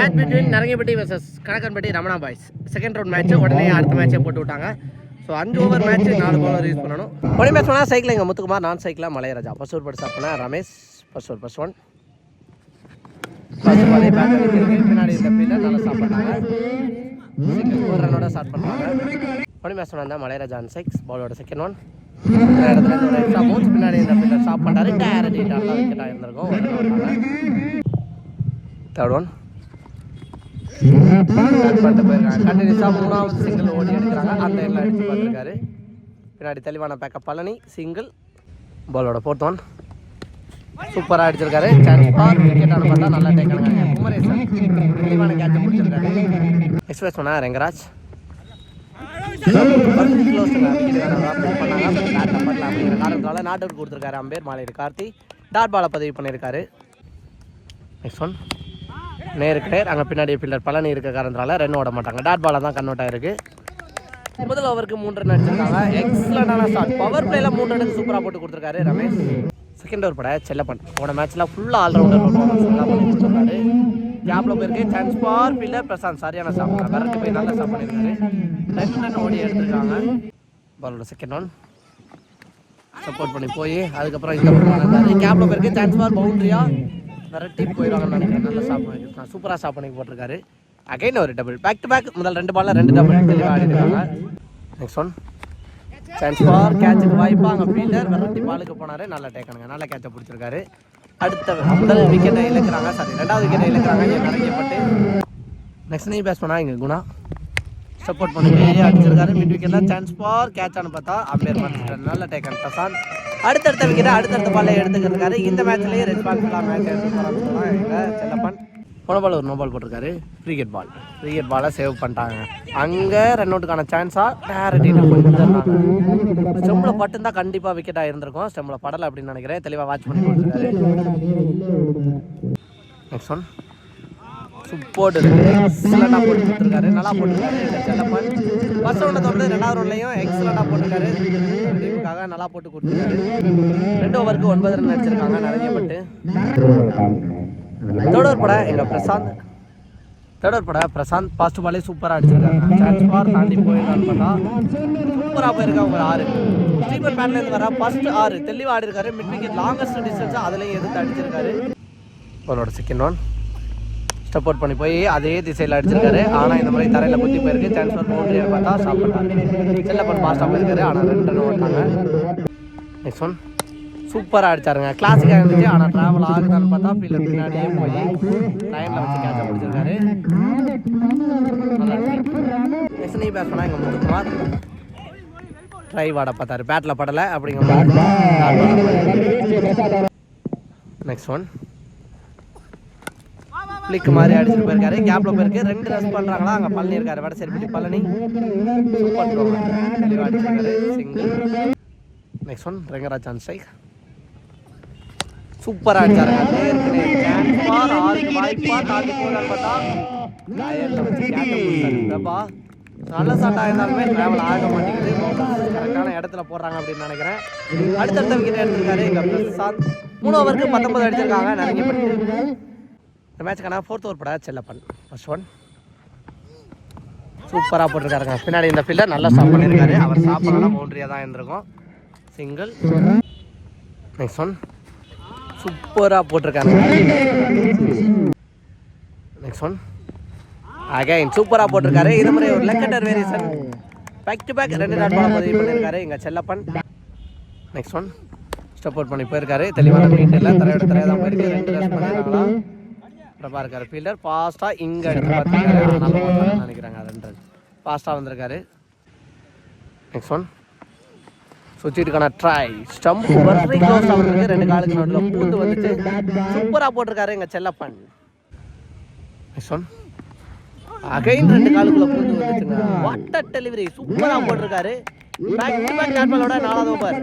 Match between Narangapatti versus Kanakkanpatti Ramana boys second round match உடனே அடுத்த மேட்சை போட்டு விட்டாங்க. So 5 over match 4 bowler use பண்ணணும். ஒரே மேட்ச் பண்ணால் சைக்கிள் எங்கள் முத்துக்குமார், நான் சைக்கிளாக மலையராஜா, ஃபர்ஸ்ட் ஓவர் பட்டு சாப்பிட்னா Ramesh, first over first one first பாலே பேட் அடிக்கிறது. பின்னாடி இருந்த ஃபீல்டர் நல்லா ஸ்டாப் பண்ணாங்க. ஒரு ரன்னோட ஸ்டார்ட் பண்ணுறாங்க. ஒரே மேட்ச் பண்ணால் மலையராஜா அண்ட் சிக்ஸ் பாலோட செகண்ட் ஒன் இடத்துல ஒரு எக்ஸ்ட்ரா பவுன்ஸ். பின்னாடி இந்த ஃபீல்டர் ஸ்டாப் பண்ணுறாரு. டேரக்ட் ஹிட்டாக விக்கெட்டாக இருந்திருக்கும். தேர்ட் ஒன் பண்ணிட்டு போயிருக்காங்க. கண்டினியூஸாக 3வது சிங்கிள் ஓடி எடுக்கிறாங்க. அந்த எல்லாம் அடித்து பார்த்துருக்காரு. பின்னாடி தெளிவான பேக்கப் பழனி சிங்கிள் பாலோட ஃபோர்த் ஒன் சூப்பராக அடிச்சிருக்காரு. சான்ஸ் ஃபார் விக்கெட்டான பார்த்தா நல்லா டேக்கானுங்க. குமரேசன் தெளிவான கேட்சை பிடிச்சிருக்காரு. எக்ஸ்பிரஸ் பண்ணால் ரெங்கராஜ் காரணத்தால் நாட் அவுட் கொடுத்துருக்காரு அம்பேர். மாலையீடு கார்த்தி டாட் பாலை பதிவு பண்ணியிருக்காரு. நெக்ஸ்ட் ஒன் நேருக்கு நேர். அங்கே பின்னாடி ஃபீல்டர் பழனி இருக்க காரணத்தால் ரன் ஓட மாட்டாங்க. டாட் பாலாக தான் கன்வெர்ட் ஆயிருக்கு. முதல் ஓவருக்கு 3 ரன் அடிச்சிருக்காங்க. எக்ஸலண்டான ஸ்டார்ட். பவர் பிளேல 3 ரனுக்கு சூப்பராக போட்டு கொடுத்துருக்காரு ரமேஷ். செகண்ட் ஓவர் பட செல்லப்பன் போன மேட்ச்சில் ஃபுல்லாக ஆல்ரவுண்டர் கொடுத்துருக்காரு. கேப்ல போயிருக்கு. சான்ஸ் ஃபார் ஃபீல்டர் பிரசாந்த் சரியான ஸ்டாப் பண்ணார். விரட்டு போய் நல்லா ஸ்டாப் பண்ணியிருக்காரு. 2 ரன் ஓடி எடுத்திருக்காங்க. பாலோட செகண்ட் ஒன் சப்போர்ட் பண்ணி போய் அதுக்கப்புறம் இந்த பக்கம் கேப்ல போயிருக்கு. சான்ஸ் ஃபார் பவுண்டரியா விரட்டி போயிடுவாங்கன்னு நினைக்கிறேன். நல்லா ஸ்டாப் பண்ணியிருக்காங்க. சூப்பராக ஸ்டாப் பண்ணி போட்டிருக்காரு. அகைன் ஒரு டபுள் பேக் டு பேக். முதல் 2 பால்ல 2 டபுள் தெளிவாக ஆடிருக்காங்க. நெக்ஸ்ட் ஒன் சான்ஸ் ஃபார் கேட்சுக்கு வாய்ப்பாக அங்கே ஃபீல்டர் விரட்டி பாலுக்கு போனார். நல்லா டேக்கணுங்க. நல்லா கேட்சை பிடிச்சிருக்காரு. அடுத்த முதல் விக்கெட்டை இழக்கிறாங்க. சாரி 2வது விக்கெட்டை இழக்கிறாங்க. இங்கே நிறையப்பட்டு நெக்ஸ்ட் நீ பேஸ் பண்ணா இங்கே குணா சப்போர்ட் பண்ணி அடிச்சிருக்காரு. மிட் விக்கெட்டில் சான்ஸ் ஃபார் கேட்சானு பார்த்தா அம்பேர் மாற்றிட்டார். நல்ல டேக்கன் பிரசாந்த். அடுத்தடுத்த விக்கெட்டை அடுத்தடுத்த பால்ல எடுத்துக்கிருக்காரு. இந்த மேட்ச்லேயே ரெஸ்பான்சிபிளாக மேட்ச் எடுத்து போகிறாங்க எங்கள் செல்லப்பன். போன பால் ஒரு நோ பால் போட்டிருக்காரு. ஃப்ரீகெட் பாலை சேவ் பண்ணிட்டாங்க. அங்கே ரன் அவுட்டுக்கான சான்ஸாக டேரக்ட் போயிருந்தாங்க. ஸ்டெம்பில் பட்டுந்தான் கண்டிப்பாக விக்கெட்டாக இருந்திருக்கும். ஸ்டெம்பில் படலை அப்படின்னு நினைக்கிறேன். தெளிவாக வாட்ச் பண்ணி கொடுத்துருக்காரு. நெக்ஸ்ட் ஒன் சூப்பர் எக்ஸலண்டாக போட்டு கொடுத்துருக்காரு. நல்லா போட்டுருக்காரு செல்லப்பன். ஃபர்ஸ்ட் ரவுண்டை தொடர்ந்து 2வது ரவுண்ட்லையும் எக்ஸலண்டாக போட்டிருக்காரு. டீமுக்காக நல்லா போட்டு கொடுத்துருக்காரு. 2 ஓவருக்கு 9 ரன் அடிச்சிருக்காங்க நிறையப்பட்டு. தேர்ட் ஓவர் பட எங்கள் பிரசாந்த் ஃபாஸ்ட் பாலே சூப்பராக அடிச்சிருக்காங்க. சான்ஸ் ஃபார் தாண்டி போயிருக்கான்னு பார்த்தா சூப்பராக போயிருக்காங்க. ஒரு 6 ஸ்டீபன் பேட்லேருந்து வர ஃபர்ஸ்ட் 6 தெளிவாக ஆடி இருக்காரு. மிட் விக்கெட் லாங்கஸ்ட் டிஸ்டன்ஸாக அதுலேயும் எதிர்த்து அடிச்சிருக்காரு. அவரோட செகண்ட் ஒன் ஸ்டெப் அவுட் பண்ணி போய் அதே திசையில் அடிச்சிருக்காரு. ஆனால் இந்த மாதிரி தரையில் குத்தி போயிருக்கு. சான்ஸ் ஃபார் பவுண்டரி பார்த்தா ஸ்டாப் பண்ணாரு. செல்லப்பன் ஃபாஸ்ட்டாக போயிருக்காரு. ஆனால் 2 ரன் ஓட்டாங்க. நெக்ஸ்ட் ஒன் சூப்பராக அடிச்சாருங்க. கிளாஸிக்காக இருந்துச்சு. ஆனால் ட்ராவல் ஆகுதான்னு பார்த்தா ஃபீல்டர் பின்னாடியே போய் லைனில் வச்சு கேட்சை பிடிச்சிருக்காரு. நெக்ஸ்ட் நீ பேஸ் பண்ணால் எங்கள் முத்துக்குமார் ட்ரை வாட பார்த்தாரு. பேட்டில் படலை அப்படிங்கிற. நெக்ஸ்ட் ஒன் ஃப்ளிக் மாதிரி அடிச்சுட்டு போயிருக்காரு. கேப்ல போயிருக்கு. 2 ரன் பண்ணுறாங்களா அங்கே பழனி இருக்காரு. வட சரி பழனி சூப்பர் தெளிவாக அடிச்சிருக்காரு. Single. Next one Rengaraj on strike சூப்பராக அடிச்சாருங்க. நல்ல ஷாட்டாக இருந்தாலுமே ட்ராவல் ஆக மாட்டேங்குது. கரெக்டான இடத்துல போடுறாங்க அப்படின்னு நினைக்கிறேன். அடுத்தடுத்த விக்கெட் எடுத்திருக்காரு எங்கள் பிரசாந்த். 3 ஓவருக்கு 19 அடிச்சிருக்காங்க நிறையப்பட்டு. இந்த மேட்சுக்கான 4th ஓவர் பட செல்லப்பன் ஃபர்ஸ்ட் ஒன் சூப்பராக போட்டிருக்காருங்க. பின்னாடி இந்த ஃபீல்டர் நல்லா ஸ்டாப் பண்ணியிருக்காரு. அவர் ஸ்டாப் பண்ணலாம் பவுண்டரியாக தான் இருந்திருக்கும். சிங்கிள். நெக்ஸ்ட் ஒன் சூப்பராக போட்டிருக்காரு. நெக்ஸ்ட் ஒன் அகைன் சூப்பராக போட்டிருக்காரு. இது மாதிரி ஒரு leg cutter variation back to back 2 dot ball பதிவு பண்ணியிருக்காரு எங்கள் Chellappan. Next one step out பண்ணி போயிருக்காரு. தெளிவான மீட்டில் தரையோட தரையாக தான் போயிருக்கு. 2 ரன் பண்ணியிருக்காங்களா பிரபா இருக்காரு. ஃபீல்டர் ஃபாஸ்ட்டாக இங்கே எடுத்து பார்த்துருக்காரு. நினைக்கிறாங்க 2 ரன் ஃபாஸ்ட்டாக வந்திருக்காரு. நெக்ஸ்ட் ஒன் சுவிட்சுக்கான ட்ரை ஸ்டம்ப் வர்றி க்ளோஸ் ஆகிருக்கு. 2 காலுக்கு நடுவில் பூந்து வந்துச்சு. சூப்பராக போட்டிருக்காரு எங்கள் செல்லப்பன். நெக்ஸ்ட் ஒன் அகைன் 2 காலுக்குள்ள பூந்து வந்துச்சுங்க. வாட் டெலிவரி சூப்பராக போட்டிருக்காரு. பேக் டு பேக் டாட் பாலோட 4வது ஓவர்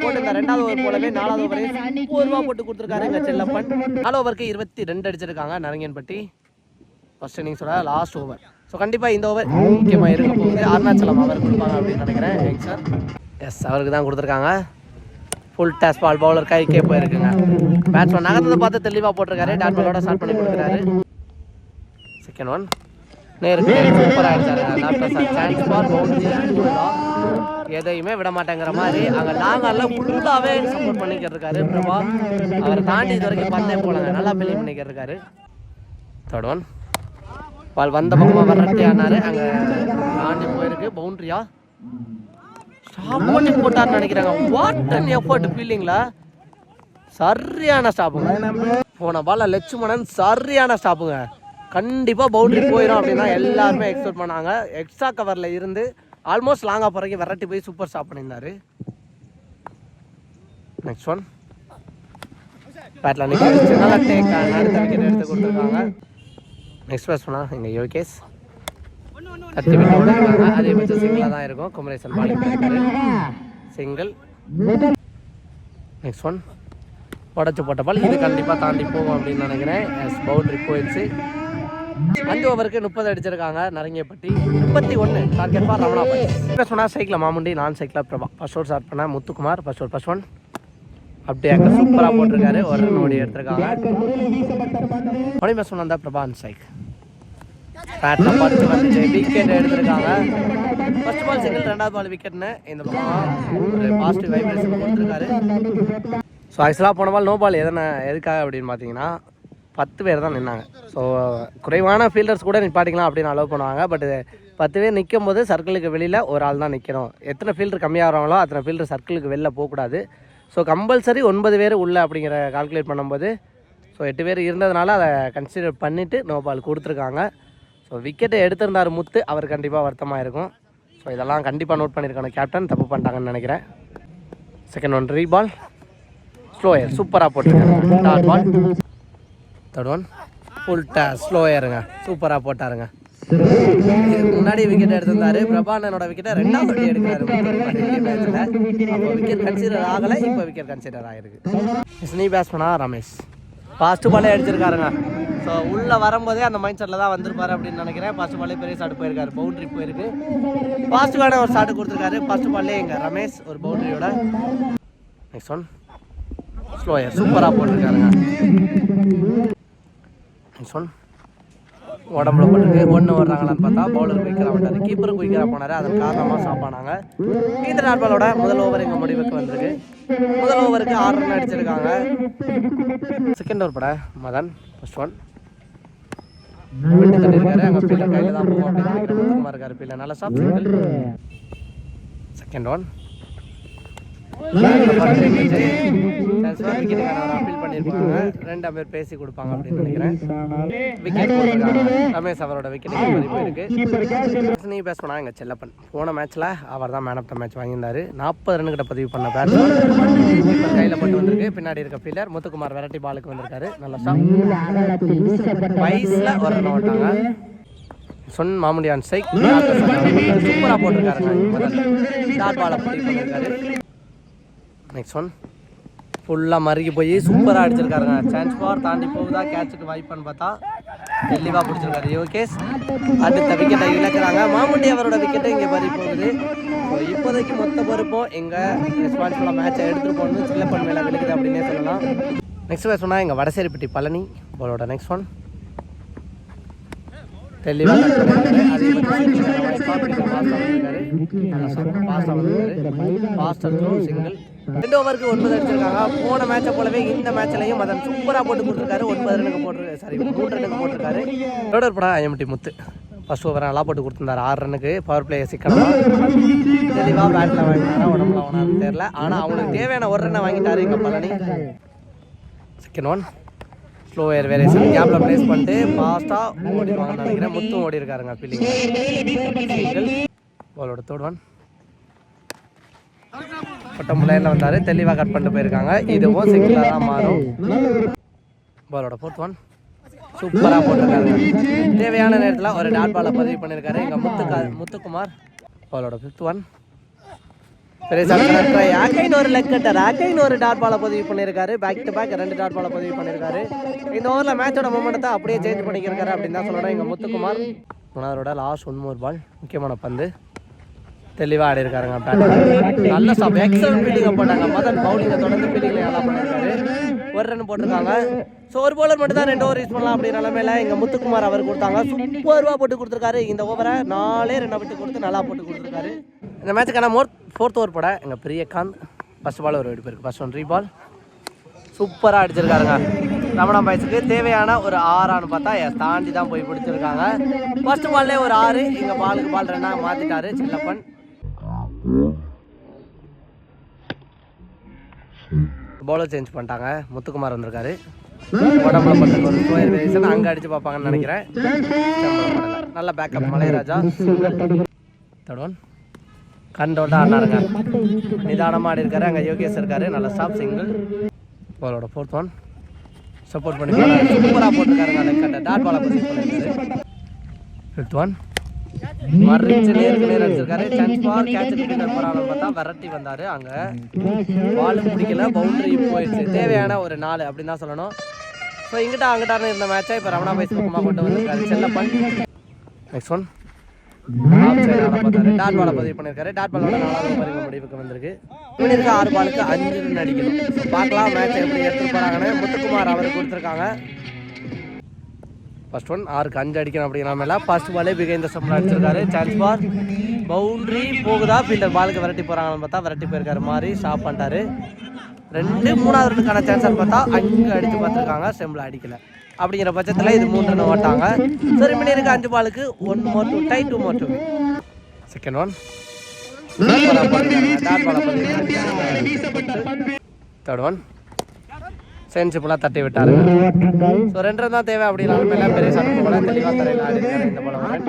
போட்டு இந்த 2வது ஓவர் போலவே 4வது ஓவரே சூப்பராக போட்டு கொடுத்துருக்காரு எங்கள் செல்லப்பன். 4 ஓவருக்கு 22 அடிச்சிருக்காங்க நரங்கன்பட்டி. ஃபர்ஸ்ட் இன்னிங்ஸோட லாஸ்ட் ஓவர். ஸோ கண்டிப்பாக இந்த ஓவர் முக்கியமாக இருக்க போகுது. அருணாச்சலம் அவர் கொடுப்பாங்க அப்படின்னு நினைக்கிறேன். சார் எஸ் அவருக்கு தான் கொடுத்துருக்காங்க. ஃபுல் டேஸ் பால் பவுலர் கைக்கே போயிருக்குங்க. பேட்ஸ்மேன் நகர்த்ததை பார்த்து தெளிவாக போட்டிருக்காரு. டாட் பாலோட ஸ்டார்ட் பண்ணி கொடுக்குறாரு. செகண்ட் ஒன் நேருக்கு சூப்பராக அடிச்சாருங்க. Chance for boundary. எதையுமே விட மாட்டேங்கிற மாதிரி அங்கே லாங்கெல்லாம் ஃபுல்லாகவே சப்போர்ட் பண்ணிக்கிட்டு இருக்காரு பிரபா. அவரை தாண்டி இது வரைக்கும் பந்தே போனாங்க, நல்லா பிலீவ் பண்ணிக்கிட்டு இருக்காரு. தேர்ட் ஒன் பால் வந்த பக்கமாக வரட்டே ஆனாரு, அங்கே தாண்டி போயிருக்கு. பவுண்டரியா ஸ்டாப் பண்ணி போட்டார்னு நினைக்கிறாங்க. வாட் அன் எஃபர்ட் ஃபீலிங்ல சரியான ஸ்டாப்புங்க. போன பால்ல லட்சுமணன் சரியான ஸ்டாப்புங்க. கண்டிப்பாக பவுண்டரி போயிடும் அப்படின்னா எல்லாருமே எக்ஸ்பெக்ட் பண்ணாங்க. எக்ஸ்ட்ரா கவரில் இருந்து ஆல்மோஸ்ட் லாங்காக போகிறக்கு விரட்டி போய் சூப்பர் ஸ்டாப் பண்ணியிருந்தாரு. நெக்ஸ்ட் ஒன் பேட்டில் நிற்க நல்லா டேக் அடுத்த விக்கெட் எடுத்து கொடுத்துருக்காங்க. நெக்ஸ்ட் பேட்ஸ் பண்ணால் இங்கே யோகேஷ் தட்டி விட்டு விட்டுருக்காங்க. அதே பட்சம் சிங்கிளாக தான் இருக்கும். குமரேசன் பாலிங் பண்ணியிருக்காரு, சிங்கிள். நெக்ஸ்ட் ஒன் உடச்சி போட்ட பால், இது கண்டிப்பாக தாண்டி போகும் அப்படின்னு நினைக்கிறேன். பவுண்டரி போயிடுச்சு. 5 ஓவருக்கு 30 அடிச்சிருக்காங்க நரங்கியப்பட்டி. 31 target for Ramana boys. First ஒன்னா சைக்கிள் மாமுண்டி, நான் சைக்கிளாக பிரபா. ஃபர்ஸ்ட் ஓவர் ஸ்டார்ட் பண்ண முத்துக்குமார். ஃபர்ஸ்ட் ஒன் அப்படியே அங்கே சூப்பராக போட்டிருக்காரு. ஒரு ரன் ஓடி எடுத்திருக்காங்க. மணி ஃபர்ஸ்ட் ஒன் வந்தால் பிரபா ஆன் சைக். பேட்டில் பார்த்து வந்துச்சு, விக்கெட் எடுத்திருக்காங்க. ஃபர்ஸ்ட் பால் சிங்கிள், ரெண்டாவது பால் விக்கெட்னு இந்த பக்கம் ஒரு பாசிட்டிவ் வைப்ரேஷன் கொடுத்துருக்காரு. ஸோ ஆக்சுவலாக போன பால் நோ பால் எதுக்காக அப்படின்னு பார்த்தீங்கன்னா 10 பேர் தான் நின்னாங்க. ஸோ குறைவான ஃபீல்டர்ஸ் கூட நிப்பாட்டிக்கலாம் அப்படின்னு அலோவ் பண்ணுவாங்க. பட் 10 பேர் நிற்கும் போது சர்க்கிளுக்கு வெளியில் ஒரு ஆள் தான் நிற்கணும். எத்தனை ஃபீல்டர் கம்மியாகிறாங்களோ அத்தனை ஃபீல்டர் சர்க்கிளுக்கு வெளில போகக்கூடாது. ஸோ கம்பல்சரி 9 பேர் உள்ள அப்படிங்கிற கால்குலேட் பண்ணும்போது ஸோ 8 பேர் இருந்ததுனால அதை கன்சிடர் பண்ணிவிட்டு நோ பால் கொடுத்துருக்காங்க. ஸோ விக்கெட்டை எடுத்திருந்தார் முத்து, அவர் கண்டிப்பாக வருத்தமாக இருக்கும். ஸோ இதெல்லாம் கண்டிப்பாக நோட் பண்ணியிருக்காங்க. கேப்டன் தப்பு பண்ணிட்டாங்கன்னு நினைக்கிறேன். செகண்ட் ஒன் ரீபால் ஸ்லோயர் சூப்பராக போட்டிருக்காங்க. Dot ball. Third one full ஸ்லோயருங்க, சூப்பராக போட்டாருங்க. இதுக்கு முன்னாடி விக்கெட் எடுத்திருந்தாரு. பிரபானனோட விக்கெட்டை 2வது வாட்டி எடுக்கிறாரு மேட்சில். அப்போ விக்கெட் கன்சிடர் ஆகலை, இப்போ விக்கெட் கன்சிடர் ஆகிருக்கு. ஸ்னீ பேட்ஸ்மனா ரமேஷ் ஃபாஸ்ட் பாலே அடிச்சிருக்காருங்க. ஸோ உள்ளே வரும்போதே அந்த மைண்ட் செட்டில் தான் வந்திருப்பாரு அப்படின்னு நினைக்கிறேன். ஃபர்ஸ்ட் பாலே பெரிய ஷாட் போயிருக்காரு, பவுண்டரி போயிருக்கு. ஃபாஸ்ட்டுக்கான ஒரு ஷாட் கொடுத்துருக்காரு. ஃபர்ஸ்ட் பால்லே இங்கே ரமேஷ் ஒரு பவுண்டரியோட. நெக்ஸ்ட் ஒன் ஸ்லோயர் சூப்பராக போட்டிருக்காருங்க. நெக்ஸ்ட் ஒன் உடம்புல போட்டுருக்கு. 1 வர்றாங்களான்னு பார்த்தா பவுலர் குயிக்கராக வந்தார், கீப்பரும் குயிக்கராக போனார். அதன் காரணமாக ஸ்டாப் ஆனாங்க. இந்த நாட்களோட முதல் ஓவர் எங்கள் முடிவுக்கு வந்திருக்கு. முதல் ஓவருக்கு 6 ரன் அடிச்சிருக்காங்க. செகண்ட் ஓவர் பட மதன் ஃபர்ஸ்ட் ஒன் விட்டு தள்ளியிருக்காரு. அங்கே ஃபீல்டர் கையில் தான் போகும் அப்படின்னு நினைக்கிறேன். இருக்காரு ஃபீல்டர் நல்லா ஸ்டாப். செகண்ட் ஒன் அப்பீல் பண்ணியிருப்பாங்க. 2 பேர் பேசி கொடுப்பாங்க அப்படின்னு நினைக்கிறேன். விக்கெட் ரமேஷ் அவரோட விக்கெட் போயிருக்கு. நீ பேஸ் பண்ணா எங்கள் செல்லப்பன் போன மேட்ச்சில் அவர் தான் மேன் ஆஃப் த மேட்ச் வாங்கியிருந்தாரு. 40 ரன்னுக்கிட்ட பதிவு பண்ண பேட்ஸ்மேன் கையில் போட்டு வந்திருக்கு. பின்னாடி இருக்க ஃபீல்டர் முத்துக்குமார் வெரைட்டி பாலுக்கு வந்திருக்காரு. நல்லா வயசில் ஒரு ரன் ஓட்டாங்க. சொன் மாமுடியான் சைக் சூப்பராக போட்டிருக்காருங்க. டாட் பாலை பதிவு பண்ணியிருக்காரு. நெக்ஸ்ட் ஒன் ஃபுல்லாக மறுகி போய் சூப்பராக அடிச்சிருக்காருங்க. சான்ஸ் ஃபார் தாண்டி போகுதா, கேட்சுக்கு வாய்ப்பான்னு பார்த்தா தெளிவாக பிடிச்சிருக்காரு யோகேஷ். அடுத்த விக்கெட்டை இழக்கிறாங்க. மாமுண்டி அவரோட விக்கெட்டை இங்கே பறி போகுது. ஸோ இப்போதைக்கு மொத்த பொறுப்பும் எங்கள் ரெஸ்பான்சிபிளாக மேட்சை எடுத்துகிட்டு போகணும் சில்லப்பன் மேலே விழுக்குது அப்படின்னே சொல்லலாம். நெக்ஸ்ட் பேர் சொன்னால் எங்கள் வடசேரிப்பட்டி பழனி அவரோட. நெக்ஸ்ட் ஒன் தெளிவாக சிங்கிள். 2 ஓவருக்கு 9 அடிச்சிருக்காங்க. போன மேட்சை போலவே இந்த மேட்ச்லையும் அதன் சூப்பராக போட்டு கொடுத்துருக்காரு. 9 ரன்னுக்கு போட்டிருக்காரு, சாரி 3 ரன்னுக்கு போட்டிருக்காரு. ரோடர் படம் ஐஎம்டி முத்து ஃபர்ஸ்ட் ஓவர் நல்லா போட்டு கொடுத்துருந்தாரு. 6 ரன்னுக்கு பவர் பிளேயை சிக்கணும். தெளிவாக பேட்டில் வாங்கினாரா உடம்புல வாங்கினாருன்னு தெரியல. ஆனால் அவங்களுக்கு தேவையான 1 ரன்னை வாங்கிட்டாரு எங்கள் Palani. Second one slower variation கேப்பில் ப்ளேஸ் பண்ணிட்டு ஃபாஸ்ட்டாக ஓடிடுவாங்கன்னு நினைக்கிறேன். முத்தும் ஓடி இருக்காருங்க ஃபீல்டிங். பாலோட தேர்ட் ஒன் பட்டம் லைனில் வந்தார். தெளிவாக கட் பண்ணிட்டு போயிருக்காங்க. இதுவும் சிங்கிளாக தான் மாறும். பாலோட ஃபோர்த் ஒன் சூப்பராக போட்டிருக்காரு. தேவையான நேரத்தில் ஒரு டாட் பாலை பதிவு பண்ணியிருக்காரு எங்கள் முத்துக்குமார். பாலோட ஃபிஃப்த் ஒன் ஒரு லெக் கட்டர் ஒரு டாட் பாலை பதிவு பண்ணியிருக்காரு. பேக் டு பேக் 2 டாட் பாலை பதிவு பண்ணியிருக்காரு. இந்த ஓவரில் மேட்சோட மொமெண்ட்டை அப்படியே சேஞ்ச் பண்ணியிருக்காரு அப்படின்னு தான் சொல்லணும் எங்கள் முத்துக்குமார். மூணாவதோட லாஸ்ட் 1 பால் முக்கியமான பந்து தெளிவாக ஆடி இருக்காருங்க. நல்ல ஸ்டாப் எக்ஸலன்ட் ஃபீல்டிங்கை போட்டாங்க. மதன் பவுலிங்கை தொடர்ந்து ஃபீல்டிங்கில் நல்லா பண்ணியிருக்காரு. ஒரு ரன் போட்டிருக்காங்க. ஸோ ஒரு பவுலர் மட்டும் தான் 2 ஓவர் யூஸ் பண்ணலாம் அப்படிங்கிற நிலமையில இங்கே முத்துக்குமார் அவர் கொடுத்தாங்க. சூப்பராக போட்டு கொடுத்துருக்காரு. இந்த ஓவரை 4 ரன் விட்டு கொடுத்து நல்லா போட்டு கொடுத்துருக்காரு. இந்த மேட்சுக்கான 4th ஓவர் போட எங்கள் பிரியகாந்த் ஃபர்ஸ்ட் பால் ஒரு வெடி பேருக்கு ஃபர்ஸ்ட் ஒன் 3 பால் சூப்பராக அடிச்சிருக்காருங்க. ரமணா பாய்ஸுக்கு தேவையான ஒரு 6 பார்த்தா தாண்டி தான் போய் பிடிச்சிருக்காங்க. ஃபர்ஸ்ட் பால்லே ஒரு 6. இங்கே பாலுக்கு பால் 2 மாற்றிட்டாரு செல்லப்பன். பவுலர் சேஞ்ச் பண்ணிட்டாங்க. முத்துக்குமார் வந்திருக்காரு. உடம்புல பட்டு ஒரு ஸ்கொயர் வேரியேஷன் அங்கே அடித்து பார்ப்பாங்கன்னு நினைக்கிறேன். நல்ல பேக்கப் மலையராஜா தடுவன் கண்டோட்டா ஆனாருங்க. நிதானமாக ஆடி இருக்காரு. அங்கே யோகேஷ் இருக்காரு. நல்ல ஸ்டாப் சிங்கிள். பாலோட 4th ஒன் சப்போர்ட் பண்ணி சூப்பராக போட்டிருக்காருங்க. லெக்கண்ட டாட் பாலை பற்றி பண்ணியிருக்காரு. 5th ஒன் மறிச்சு நேருக்கு அடிச்சிருக்காரு. சான்ஸ் ஃபார் கேட்ச் கிட்டர் போறாங்க பார்த்தா விரட்டி வந்தாரு. அங்கே பால் பிடிக்கல, பவுண்டரி போயிடுச்சு. தேவையான ஒரு 4 அப்படின்னு தான் சொல்லணும். ஸோ இங்கிட்ட அங்கிட்டாரு இருந்த மேட்சை இப்போ ரமணா பாய்ஸ் பக்கமாக கொண்டு வந்திருக்காரு செல்லப்பன். நெக்ஸ்ட் ஒன் டாட் பாலை பதிவு பண்ணியிருக்காரு. டாட் பாலோட 4வது பரிவு முடிவுக்கு வந்திருக்கு. இவனுக்கு 6 பாலுக்கு 5 ரன் அடிக்கணும். பார்க்கலாம் மேட்சை எப்படி எடுத்துட்டு போறாங்கன்னு. முத்துக்குமார் அவர் கொடுத்துருக்காங்க. ஃபர்ஸ்ட் ஒன் 6க்கு 5 அடிக்கணும் அப்படிங்கிற மேலே ஃபர்ஸ்ட் பாலே பிகைந்த சம்பளம் அடிச்சிருக்காரு. சான்ஸ் ஃபார் பவுண்டரி போகுதா ஃபீல்டர் பாலுக்கு விரட்டி போகிறாங்கன்னு பார்த்தா விரட்டி போயிருக்காரு. மாதிரி ஸ்டாப் பண்ணிட்டாரு. 2 3வது ரன்னுக்கான சான்ஸ் பார்த்தா அங்கே அடித்து பார்த்துருக்காங்க. செம்பிள் அடிக்கல. அப்படிங்கிற பட்சத்தில் இது 3 ரன் ஓட்டாங்க. சரி மினிருக்கு 5 பாலுக்கு 1 more to tie 2 more to win. Second one third one சென்சிபிளாக தட்டி விட்டாரு. ஸோ 2 ரன் தான் தேவை அப்படின்னாலும் எல்லாம் பெரிய சட்டம் போல தெளிவாக தரையில் ஆடி இருக்காரு இந்த பால்.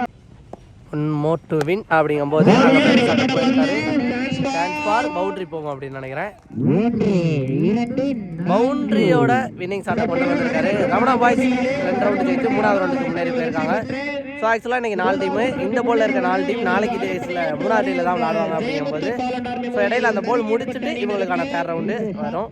1 more to win அப்படிங்கும்போது சான்ஸ் ஃபார் பவுண்டரி போகும் அப்படின்னு நினைக்கிறேன். பவுண்டரியோட வின்னிங் ஷாட்டை கொண்டு வந்திருக்காரு. ரமணா பாய்ஸ் 2 ரவுண்டு ஜெயிச்சு 3வது ரவுண்டுக்கு முன்னேறி போயிருக்காங்க. ஸோ ஆக்சுவலாக இன்றைக்கி 4 டீமு, இந்த போலில் இருக்க 4 டீம் நாளைக்கு டேஸில் 3வது டேயில் தான் விளாடுவாங்க அப்படிங்கும்போது ஸோ இடையில அந்த போல் முடிச்சுட்டு இவங்களுக்கான 3rd ரவுண்டு வரும்.